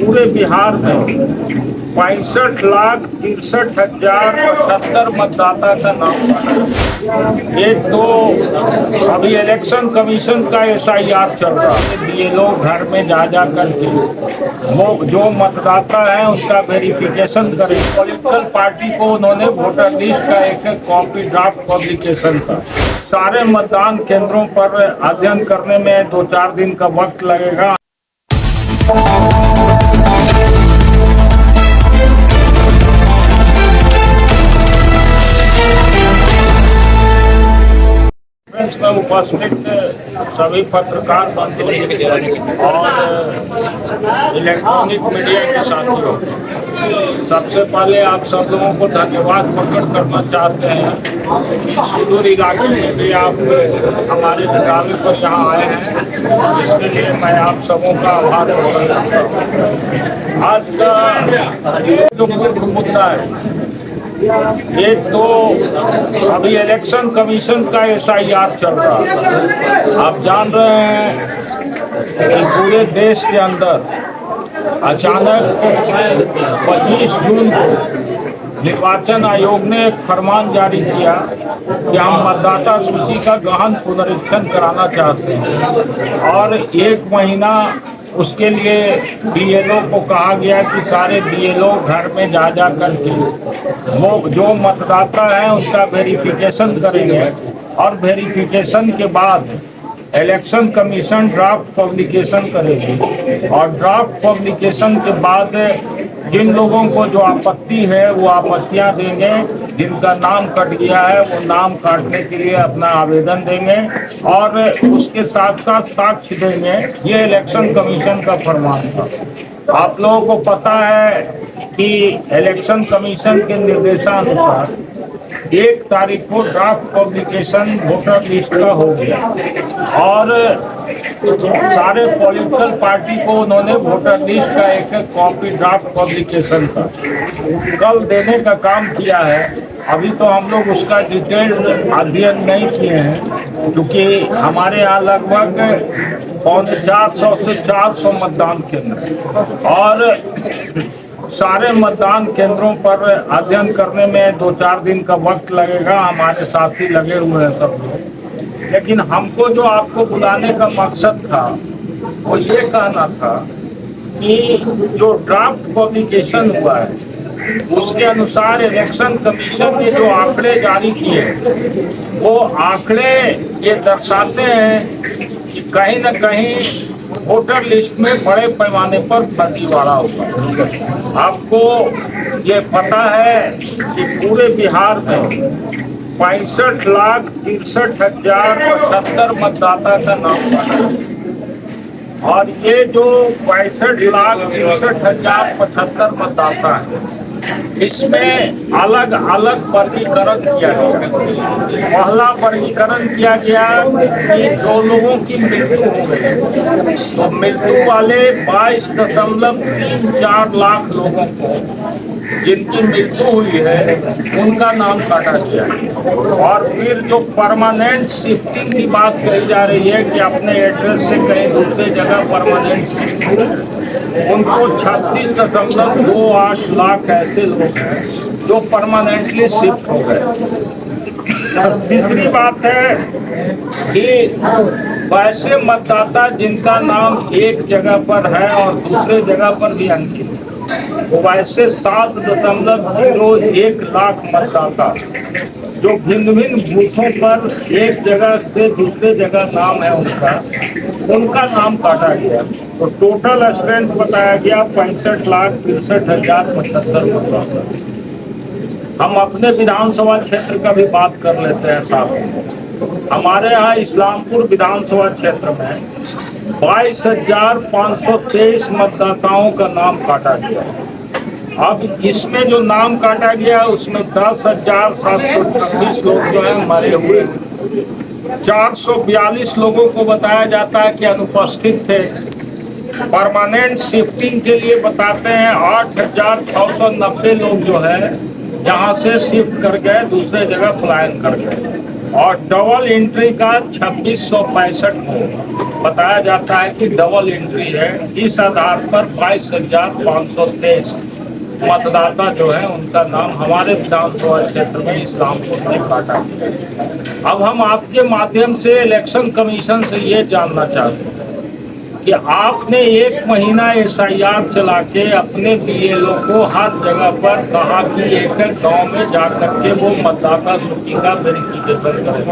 पूरे बिहार में 65,63,075 मतदाता का नाम काटा। एक तो अभी इलेक्शन कमीशन का SIR चल रहा है। ये लोग घर में जा करके वो जो मतदाता है उसका वेरिफिकेशन करें। पॉलिटिकल पार्टी को उन्होंने वोटर लिस्ट का एक कॉपी ड्राफ्ट पब्लिकेशन का सारे मतदान केंद्रों पर अध्ययन करने में 2-4 दिन का वक्त लगेगा। में उपस्थित सभी पत्रकार बंधु और इलेक्ट्रॉनिक मीडिया के साथियों, सबसे पहले आप सब लोगों को धन्यवाद प्रकट करना चाहते हैं कि सुदूर इलाके में भी आप हमारे जगावे पर यहाँ आए हैं। इसके लिए मैं आप सबों का आभार व्यक्त करता हूँ। आज का जो मुख्य मुद्दा है, एक तो अभी इलेक्शन कमीशन का SIR चल रहा है। आप जान रहे हैं कि पूरे देश के अंदर अचानक 25 जून को निर्वाचन आयोग ने एक फरमान जारी किया कि हम मतदाता सूची का गहन पुनरीक्षण कराना चाहते हैं और 1 महीना उसके लिए BLO को कहा गया कि सारे BLO घर में जा करके वो जो मतदाता है उसका वेरिफिकेशन करेंगे और वेरिफिकेशन के बाद इलेक्शन कमीशन ड्राफ्ट पब्लिकेशन करेगी और ड्राफ्ट पब्लिकेशन के बाद जिन लोगों को जो आपत्ति है वो आपत्तियां देंगे, जिनका नाम कट गया है वो नाम काटने के लिए अपना आवेदन देंगे और उसके साथ साथ साक्ष्य देंगे। ये इलेक्शन कमीशन का फरमान था। आप लोगों को पता है कि इलेक्शन कमीशन के निर्देशानुसार 1 तारीख को ड्राफ्ट पब्लिकेशन वोटर लिस्ट का हो गया और सारे पॉलिटिकल पार्टी को उन्होंने वोटर लिस्ट का एक कॉपी ड्राफ्ट पब्लिकेशन का कल देने का काम किया है। अभी तो हम लोग उसका डिटेल अध्ययन नहीं किए हैं क्योंकि हमारे यहाँ लगभग 400 से 400 मतदान केंद्र और सारे मतदान केंद्रों पर अध्ययन करने में 2-4 दिन का वक्त लगेगा। हमारे साथी लगे हुए हैं सब लोग, लेकिन हमको जो आपको बुलाने का मकसद था वो ये कहना था कि जो ड्राफ्ट पब्लिकेशन हुआ है उसके अनुसार इलेक्शन कमीशन ने जो आंकड़े जारी किए वो आंकड़े ये दर्शाते हैं कि कहीं न कहीं वोटर लिस्ट में बड़े पैमाने पर फर्जीवाड़ा होगा। आपको ये पता है कि पूरे बिहार में 65,63,075 मतदाता का नाम काटा और ये जो 65,63,075 मतदाता है इसमें अलग अलग वर्गीकरण किया गया। पहला वर्गीकरण किया गया कि जो लोगों की मृत्यु हो गई तो मृत्यु वाले 22.34 लाख लोगों को जिनकी मृत्यु हुई है उनका नाम काटा गया। और फिर जो परमानेंट शिफ्टिंग की बात कही जा रही है कि अपने एड्रेस से कहीं दूसरे जगह परमानेंट शिफ्टिंग, उनको 36.28 लाख ऐसे लोग हैं जो परमानेंटली शिफ्ट हो गए। तीसरी बात है कि वैसे मतदाता जिनका नाम एक जगह पर है और दूसरे जगह पर भी अंकित है, वो वैसे 7.01 लाख मतदाता जो भिन्न भिन्न बूथों पर एक जगह से दूसरे जगह नाम है उनका नाम काटा गया। तो टोटल स्ट्रेंथ बताया गया 65,63,075 मतदाता। हम अपने विधानसभा क्षेत्र का भी बात कर लेते हैं साहब। हमारे यहाँ इस्लामपुर विधानसभा क्षेत्र में 22,523 मतदाताओं का नाम काटा गया। अब इसमें जो नाम काटा गया उसमें 10,726 लोग जो है मरे हुए, 442 लोगों को बताया जाता है कि अनुपस्थित थे। परमानेंट शिफ्टिंग के लिए बताते हैं 8,690 लोग जो है यहाँ से शिफ्ट कर गए, दूसरे जगह पलायन कर गए। और डबल एंट्री का 2665 वोट बताया जाता है कि डबल एंट्री है। इस आधार पर 22,523 मतदाता जो है उनका नाम हमारे विधानसभा क्षेत्र में इस्लामपुर में काटा गया। अब हम आपके माध्यम से इलेक्शन कमीशन से ये जानना चाहते हैं कि आपने 1 महीना SIR चला के अपने BLO को हर जगह पर कहा कि एक गांव में जाकर के वो मतदाता सूची का वेरिफिकेशन करें।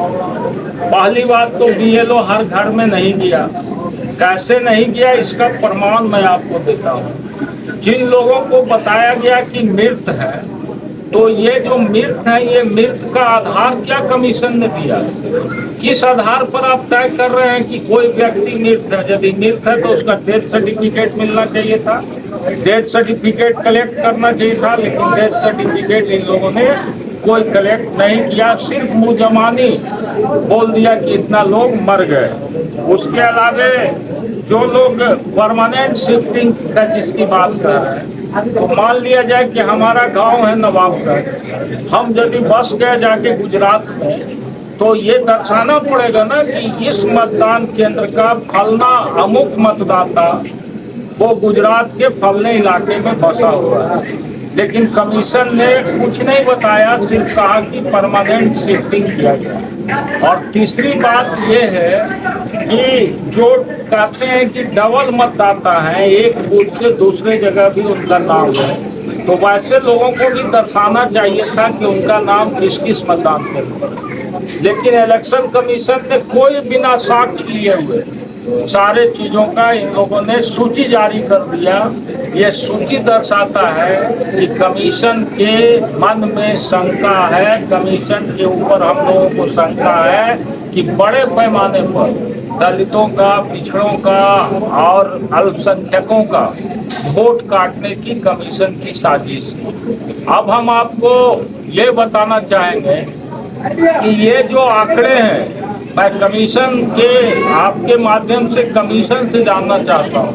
पहली बात तो BLO हर घर में नहीं गया। कैसे नहीं गया इसका प्रमाण मैं आपको देता हूँ। जिन लोगों को बताया गया कि मृत है, तो ये जो मृत है, ये मृत का आधार क्या कमीशन ने दिया? किस आधार पर आप तय कर रहे हैं कि कोई व्यक्ति मृत है? यदि मृत है तो उसका डेथ सर्टिफिकेट मिलना चाहिए था, डेथ सर्टिफिकेट कलेक्ट करना चाहिए था, लेकिन डेथ सर्टिफिकेट इन लोगों ने कोई कलेक्ट नहीं किया। सिर्फ मुजमानी बोल दिया कि इतना लोग मर गए। उसके अलावे जो लोग परमानेंट शिफ्टिंग का जिसकी बात कर रहे हैं, तो मान लिया जाए कि हमारा गांव है नवाबगढ़, हम यदि बस गए जाके गुजरात में, तो ये दर्शाना पड़ेगा ना कि इस मतदान केंद्र का फलना अमुक मतदाता वो गुजरात के फलने इलाके में बसा हुआ है। लेकिन कमीशन ने कुछ नहीं बताया, सिर्फ कहा कि परमानेंट शिफ्टिंग किया गया। और तीसरी बात ये है कि जो कहते हैं कि डबल मतदाता है, एक बूथ से दूसरे जगह भी उनका नाम है, तो वैसे लोगों को भी दर्शाना चाहिए था कि उनका नाम किस किस मतदान केंद्र पर। लेकिन इलेक्शन कमीशन ने कोई बिना साक्ष्य लिए हुए सारे चीजों का इन लोगों ने सूची जारी कर दिया। ये सूची दर्शाता है कि कमीशन के मन में शंका है, कमीशन के ऊपर हम लोगों को शंका है कि बड़े पैमाने पर दलितों का, पिछड़ों का और अल्पसंख्यकों का वोट काटने की कमीशन की साजिश है। अब हम आपको ये बताना चाहेंगे कि ये जो आंकड़े हैं, मैं कमीशन के आपके माध्यम से कमीशन से जानना चाहता हूँ।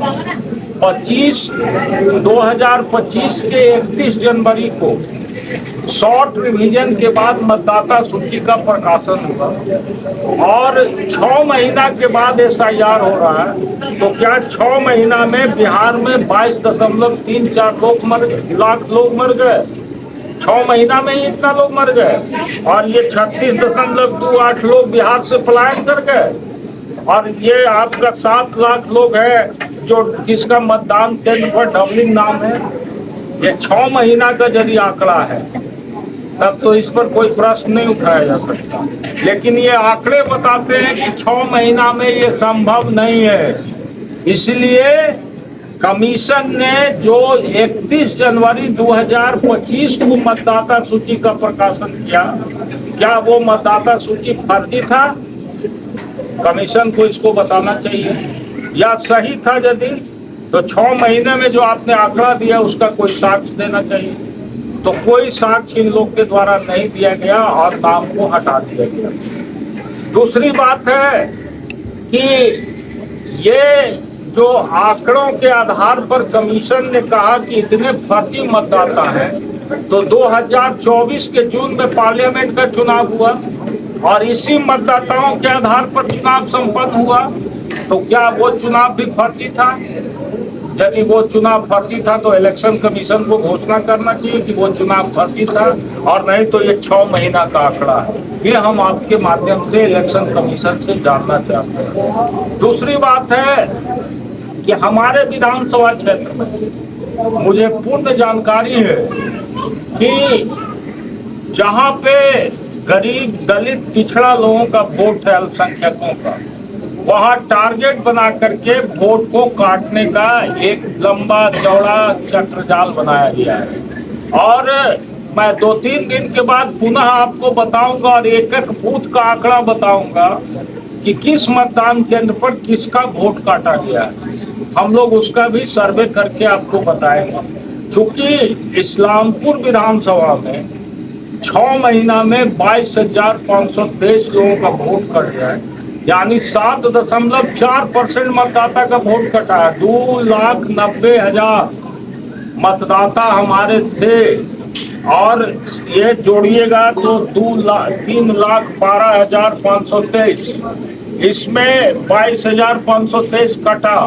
2025 के 31 जनवरी को शॉर्ट रिवीजन के बाद मतदाता सूची का प्रकाशन हुआ और 6 महीना के बाद SIR हो रहा है। तो क्या 6 महीना में बिहार में 22.34 लाख लोग मर गए? 6 महीना में ही इतना लोग मर गए। और ये 36.28 लोग बिहार से पलायन कर गए। और ये आपका 7 लाख लोग है जो जिसका मतदान केंद्र पर डबलिंग नाम है। ये 6 महीना का यदि आंकड़ा है तब तो इस पर कोई प्रश्न नहीं उठाया जा सकता। लेकिन ये आंकड़े बताते हैं कि 6 महीना में ये संभव नहीं है। इसलिए कमीशन ने जो 31 जनवरी 2025 को मतदाता सूची का प्रकाशन किया, क्या वो मतदाता सूची फर्जी था? कमीशन को इसको बताना चाहिए। या सही था यदि, तो 6 महीने में जो आपने आंकड़ा दिया उसका कोई साक्ष्य देना चाहिए। तो कोई साक्ष्य इन लोग के द्वारा नहीं दिया गया और नाम को हटा दिया गया। दूसरी बात है कि ये जो आंकड़ों के आधार पर कमीशन ने कहा कि इतने फर्जी मतदाता हैं, तो 2024 के जून में पार्लियामेंट का चुनाव हुआ और इसी मतदाताओं के आधार पर चुनाव संपन्न हुआ। तो क्या वो चुनाव भी फर्जी था? यदि वो चुनाव फर्जी था तो इलेक्शन कमीशन को घोषणा करना चाहिए कि वो चुनाव फर्जी था, और नहीं तो ये 6 महीना का आंकड़ा है। ये हम आपके माध्यम से इलेक्शन कमीशन से जानना चाहते हैं। दूसरी बात है कि हमारे विधानसभा क्षेत्र में मुझे पूर्ण जानकारी है कि जहाँ पे गरीब, दलित, पिछड़ा लोगों का वोट है, अल्पसंख्यकों का, वहाँ टारगेट बना करके वोट को काटने का एक लंबा चौड़ा चक्रजाल बनाया गया है। और मैं 2-3 दिन के बाद पुनः आपको बताऊंगा और एक एक बूथ का आंकड़ा बताऊंगा कि किस मतदान केंद्र पर किसका वोट काटा गया है। हम लोग उसका भी सर्वे करके आपको बताएंगे। चूंकि इस्लामपुर विधानसभा में 6 महीना में 22,523 लोगों का वोट कट गया है, यानी 7.4% मतदाता का वोट कटा है। 2,90,000 मतदाता हमारे थे और ये जोड़िएगा तो 3,12,523, इसमें 22,523 कटा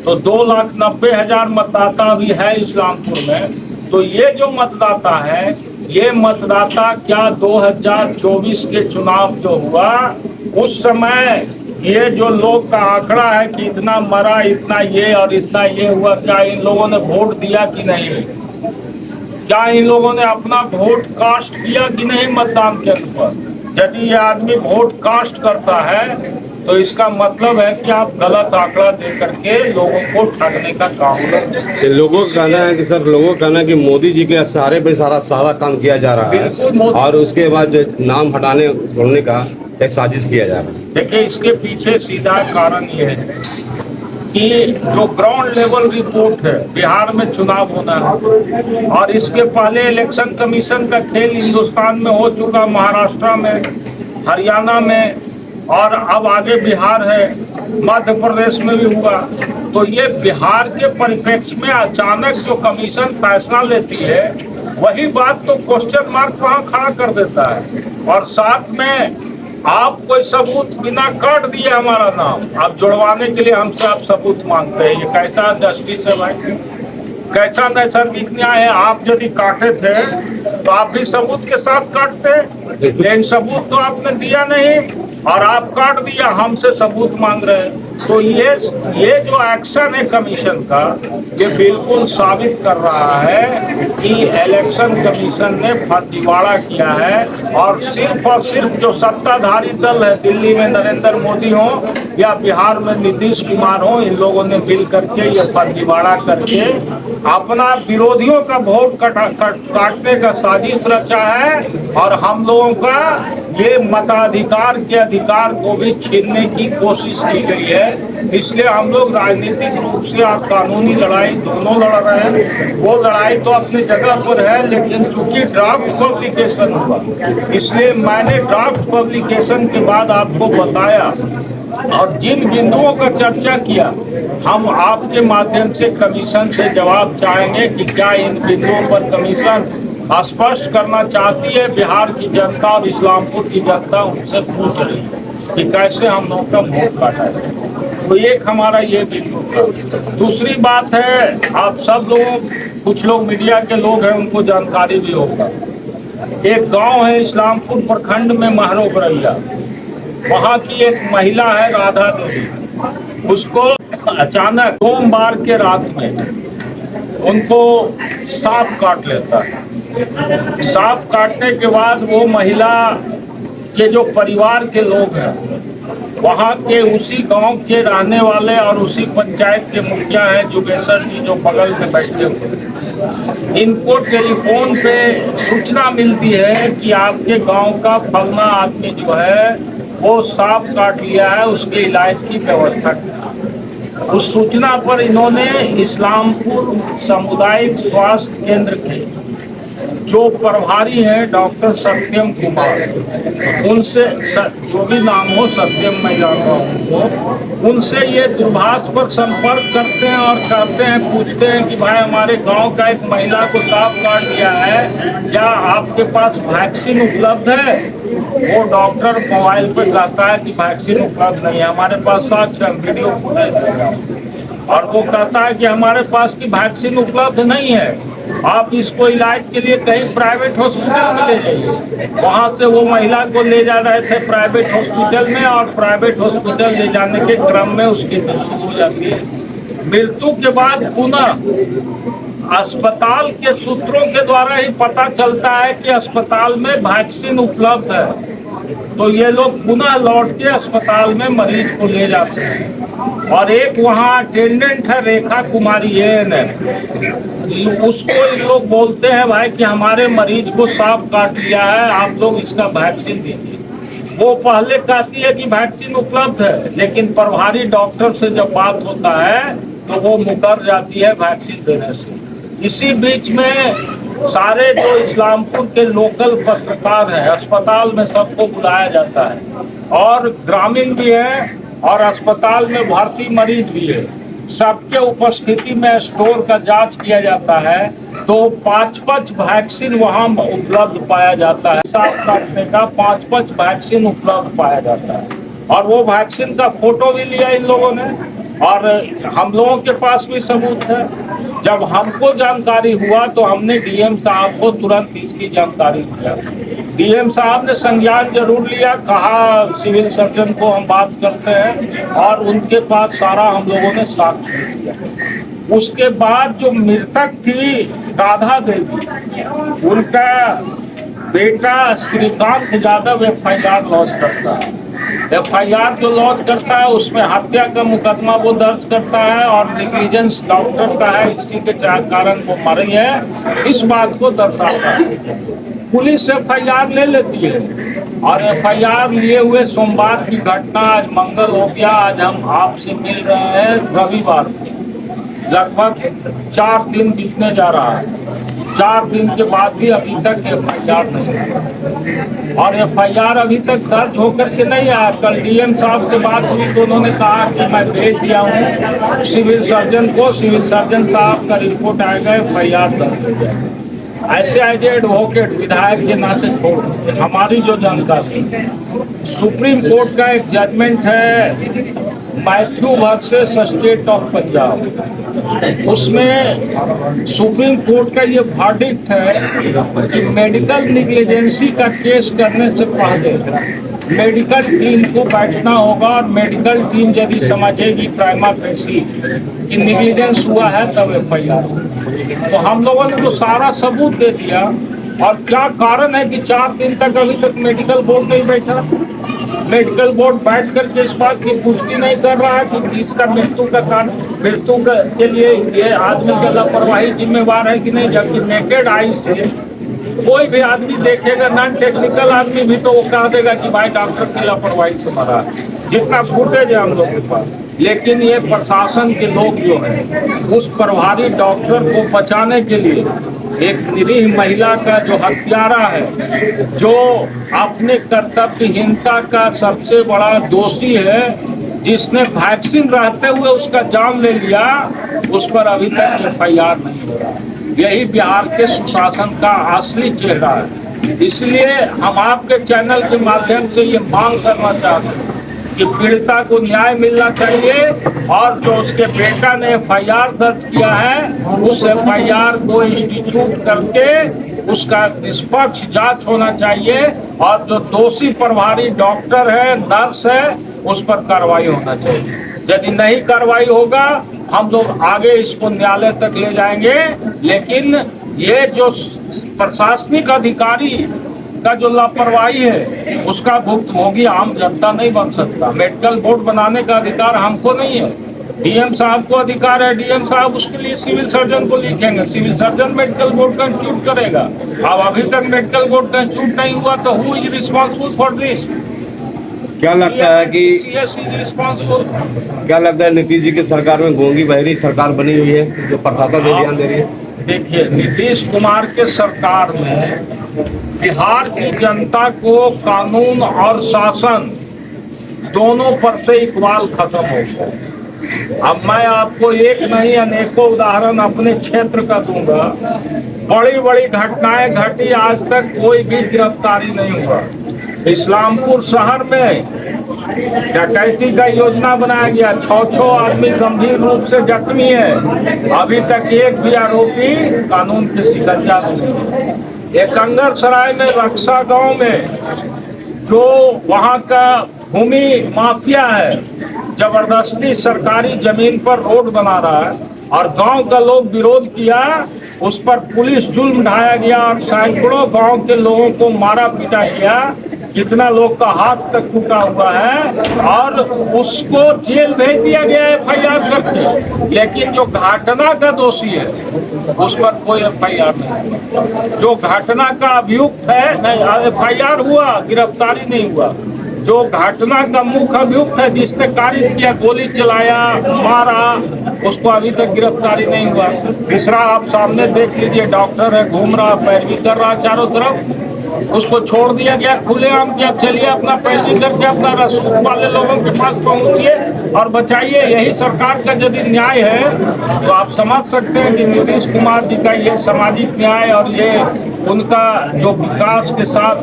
तो 2,90,000 मतदाता भी है इस्लामपुर में। तो ये जो मतदाता है, ये मतदाता क्या 2024 के चुनाव जो हुआ उस समय ये जो लोग का आंकड़ा है कि इतना मरा, इतना ये और इतना ये हुआ, क्या इन लोगों ने वोट दिया कि नहीं? क्या इन लोगों ने अपना वोट कास्ट किया कि नहीं मतदान केंद्र पर? यदि ये आदमी वोट कास्ट करता है तो इसका मतलब है कि आप गलत आंकड़ा दे करके लोगों को ठगने का काम करते हैं। लोगों का कहना है कि सर, लोगों का कहना है कि मोदी जी के सहारे पे सारा काम किया जा रहा है और उसके बाद जो नाम हटाने छोड़ने का एक साजिश किया जा रहा है। देखिए, इसके पीछे सीधा कारण ये है कि जो ग्राउंड लेवल रिपोर्ट है, बिहार में चुनाव होना है और इसके पहले इलेक्शन कमीशन का खेल हिंदुस्तान में हो चुका, महाराष्ट्र में, हरियाणा में, और अब आगे बिहार है, मध्य प्रदेश में भी हुआ। तो ये बिहार के परिप्रेक्ष्य में अचानक जो कमीशन फैसला लेती है, वही बात तो क्वेश्चन मार्क वहाँ खड़ा कर देता है। और साथ में आप कोई सबूत बिना काट दिए हमारा नाम आप जुड़वाने के लिए हमसे आप सबूत मांगते हैं। ये कैसा जस्टिस है भाई? कैसा नैसर्गिक न्याय है? आप यदि काटे थे तो आप भी सबूत के साथ काटते, लेकिन सबूत तो आपने दिया नहीं और आप काट दिया, हमसे सबूत मांग रहे हैं। तो ये जो एक्शन है कमीशन का, ये बिल्कुल साबित कर रहा है कि इलेक्शन कमीशन ने फर्जीवाड़ा किया है और सिर्फ जो सत्ताधारी दल है, दिल्ली में नरेंद्र मोदी हो या बिहार में नीतीश कुमार हो, इन लोगों ने मिल करके ये फर्जीवाड़ा करके अपना विरोधियों का वोट काटने का साजिश रचा है और हम लोगों का ये मताधिकार के अधिकार को भी छीनने की कोशिश की गई है। इसलिए हम लोग राजनीतिक रूप से और कानूनी लड़ाई दोनों लड़ रहे हैं। वो लड़ाई तो अपनी जगह पर है, लेकिन चूंकि ड्राफ्ट पब्लिकेशन हुआ, इसलिए मैंने ड्राफ्ट पब्लिकेशन के बाद आपको बताया और जिन बिंदुओं का चर्चा किया, हम आपके माध्यम से कमीशन से जवाब चाहेंगे कि क्या इन बिंदुओं पर कमीशन स्पष्ट करना चाहती है। बिहार की जनता और इस्लामपुर की जनता उनसे पूछ रही है कि कैसे हम लोग का वोट काटा है। तो एक हमारा ये बिंदु था। दूसरी बात है, आप सब लोगों, कुछ लोग मीडिया के लोग हैं, उनको जानकारी भी होगा। एक गांव है इस्लामपुर प्रखंड में महरो बरैया, वहाँ की एक महिला है राधा देवी। उसको अचानक सोमवार के रात में उनको सांप काट लेता है। सांप काटने के बाद वो महिला के जो परिवार के लोग हैं, वहाँ के उसी गांव के रहने वाले और उसी पंचायत के मुखिया हैं जोगेश्वर जी, जो बगल में बैठे हुए, इनको टेलीफोन पे सूचना मिलती है कि आपके गांव का फलना आदमी जो है वो सांप काट लिया है, उसके इलाज की व्यवस्था की। उस सूचना पर इन्होंने इस्लामपुर सामुदायिक स्वास्थ्य केंद्र के जो प्रभारी हैं डॉक्टर सत्यम कुमार, उनसे, जो भी नाम हो सत्यम मैं जानता हूँ उनको, उनसे ये दूरभाष पर संपर्क करते हैं और कहते हैं, पूछते हैं कि भाई हमारे गांव का एक महिला को सांप काट दिया है, क्या आपके पास वैक्सीन उपलब्ध है? वो डॉक्टर मोबाइल पर कहता है कि वैक्सीन उपलब्ध नहीं है, हमारे पास साक्ष्य वीडियो फुटेज। और वो कहता है कि हमारे पास की वैक्सीन उपलब्ध नहीं है, आप इसको इलाज के लिए कहीं प्राइवेट हॉस्पिटल में ले जाइए। वहाँ से वो महिला को ले जा रहे थे प्राइवेट हॉस्पिटल में और प्राइवेट हॉस्पिटल ले जाने के क्रम में उसकी मृत्यु हो जाती है। मृत्यु के बाद पुनः अस्पताल के सूत्रों के द्वारा ही पता चलता है कि अस्पताल में वैक्सीन उपलब्ध है। तो ये लोग पुनः लौट के अस्पताल में मरीज को ले जाते हैं और एक वहाँ अटेंडेंट है रेखा कुमारी ANM, उसको इन लोग बोलते हैं भाई कि हमारे मरीज को सांप काट लिया है, आप लोग इसका वैक्सीन दीजिए। वो पहले कहती है कि वैक्सीन उपलब्ध है, लेकिन प्रभारी डॉक्टर से जब बात होता है तो वो मुकर जाती है वैक्सीन देने से। इसी बीच में सारे जो इस्लामपुर के लोकल पत्रकार हैं, अस्पताल में सबको बुलाया जाता है और ग्रामीण भी है और अस्पताल में भर्ती मरीज भी है। सबके उपस्थिति में स्टोर का जांच किया जाता है तो 5-5 वैक्सीन वहाँ उपलब्ध पाया जाता है। 7 काटने का 5-5 वैक्सीन उपलब्ध पाया जाता है और वो वैक्सीन का फोटो भी लिया इन लोगों ने और हम लोगों के पास भी सबूत है। जब हमको जानकारी हुआ तो हमने डीएम साहब को तुरंत इसकी जानकारी दिया। डीएम साहब ने संज्ञान जरूर लिया, कहा सिविल सर्जन को हम बात करते हैं और उनके पास सारा हम लोगों ने साक्ष्य दिया। उसके बाद जो मृतक थी राधा देवी, उनका बेटा श्रीकांत यादव एफआईआर लॉन्च करता है। एफआईआर जो लॉन्च करता है उसमें हत्या का मुकदमा वो दर्ज करता है और नेग्लिजेंस डॉक्टर का है, इसी के कारण वो मरी है, इस बात को दर्शाता है। पुलिस एफआईआर ले लेती है और एफआईआर लिए हुए सोमवार की घटना आज मंगल हो गया। आज हम आपसे मिल रहे हैं रविवार को, लगभग 4 दिन बीतने जा रहा है। 4 दिन के बाद भी अभी तक एफआईआर नहीं है और एफआईआर अभी तक दर्ज होकर के नहीं आया। कल डीएम साहब से बात हुई तो उन्होंने कहा कि मैं भेज दिया हूँ सिविल सर्जन को, सिविल सर्जन साहब का रिपोर्ट आएगा, एफआईआर दर्ज हो जाएगा। ऐसे एज एडवोकेट विधायक के नाते छोड़ हमारी जो जानकारी, सुप्रीम कोर्ट का एक जजमेंट है Matthew versus state of Punjab, उसमें सुप्रीम कोर्ट का ये वर्डिक्ट है कि मेडिकल निग्लिजेंसी का केस करने से पहले मेडिकल टीम को बैठना होगा और मेडिकल टीम यदि समझेगी प्राइमा फेसी कि निग्लिजेंस हुआ है तब एफआईआर। तो हम लोगों ने तो सारा सबूत दे दिया और क्या कारण है कि 4 दिन तक अभी तक मेडिकल बोर्ड नहीं बैठा। मेडिकल बोर्ड बैठ करके इस बात की पुष्टि नहीं कर रहा है कि जिसका मृत्यु के लिए ये आदमी का लापरवाही जिम्मेवार है कि नहीं, जबकि नेकेड आई से कोई भी आदमी देखेगा, नॉन टेक्निकल आदमी भी तो वो कह देगा कि भाई डॉक्टर की लापरवाही से मरा है, जितना फुटेज है हम लोग के पास। लेकिन ये प्रशासन के लोग जो है उस प्रभारी डॉक्टर को बचाने के लिए एक निरीह महिला का जो हत्यारा है, जो अपने कर्तव्यहीनता का सबसे बड़ा दोषी है, जिसने वैक्सीन रहते हुए उसका जान ले लिया, उस पर अभी तक एफआईआर नहीं हो रहा। यही बिहार के सुशासन का असली चेहरा है। इसलिए हम आपके चैनल के माध्यम से ये मांग करना चाहते हैं कि पीड़िता को न्याय मिलना चाहिए और जो उसके बेटा ने एफआईआर दर्ज किया है उस एफआईआर को इंस्टीट्यूट करके उसका निष्पक्ष जांच होना चाहिए और जो दोषी प्रभारी डॉक्टर है, नर्स है, उस पर कार्रवाई होना चाहिए। यदि नहीं कार्रवाई होगा हम लोग आगे इसको न्यायालय तक ले जाएंगे। लेकिन ये जो प्रशासनिक अधिकारी का जो लापरवाही है उसका भुक्तभोगी आम जनता नहीं बन सकता। मेडिकल बोर्ड बनाने का अधिकार हमको नहीं है, डीएम साहब को अधिकार है। डीएम साहब उसके लिए सिविल सर्जन को लिखेंगे, civil surgeon medical board constitute करेगा। अब अभी तक मेडिकल बोर्ड कंस्टिट्यूट नहीं हुआ तो who is responsible for this? क्या लगता है नीतीश जी की सरकार में गोंगी बहरी सरकार बनी हुई है जो प्रशासन पे ध्यान दे रही है? देखिए, नीतीश कुमार के सरकार में बिहार की जनता को कानून और शासन दोनों पर से इकबाल खत्म हो गया। अब मैं आपको एक नहीं अनेकों उदाहरण अपने क्षेत्र का दूंगा। बड़ी बड़ी घटनाएं घटी, आज तक कोई भी गिरफ्तारी नहीं हुआ। इस्लामपुर शहर में डकैती का योजना बनाया गया, 6 आदमी गंभीर रूप से जख्मी है, अभी तक एक भी आरोपी कानून के शिकंजा में नहीं। एकंगर सराय में रक्षा गांव में जो वहां का भूमि माफिया है जबरदस्ती सरकारी जमीन पर रोड बना रहा है और गांव का लोग विरोध किया, उस पर पुलिस जुल्म ढाया गया और सैकड़ों गांव के लोगों को मारा पीटा गया, कितना लोग का हाथ तक टूटा हुआ है और उसको जेल भेज दिया गया एफआईआर करके। लेकिन जो घटना का दोषी है उस पर कोई एफआईआर नहीं। जो घटना का अभियुक्त है, नहीं एफआईआर हुआ, गिरफ्तारी नहीं हुआ। जो घटना का मुख्य अभियुक्त है जिसने कार्य किया, गोली चलाया, मारा, उसको अभी तक गिरफ्तारी नहीं हुआ। तीसरा आप सामने देख लीजिए, डॉक्टर है, घूम रहा, पैरवी कर रहा चारों तरफ, उसको छोड़ दिया गया खुलेआम कि अब चलिए अपना पैरवी करके अपना रसूख वाले लोगों के पास पहुंचिए। और बचाइए। यही सरकार का यदि न्याय है तो आप समझ सकते हैं कि नीतीश कुमार जी का ये सामाजिक न्याय और ये उनका जो विकास के साथ,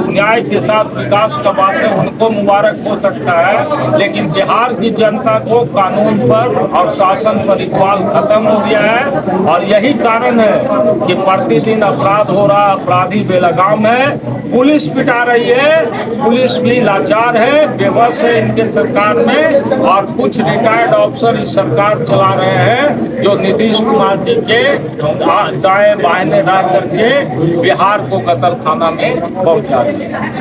न्याय के साथ विकास का बात है, उनको मुबारक हो सकता है, लेकिन बिहार की जनता को कानून पर और शासन पर इकबाल खत्म हो गया है। और यही कारण है कि प्रतिदिन अपराध हो रहा, अपराधी बेलगाम है, पुलिस पिटा रही है, पुलिस भी लाचार है, बेबस है इनके सरकार में। और कुछ रिटायर्ड ऑफिसर इस सरकार चला रहे हैं जो नीतीश कुमार जी के दाएं बाएं रह करके बिहार को कत्ल खाना में पहुंचा रहे हैं।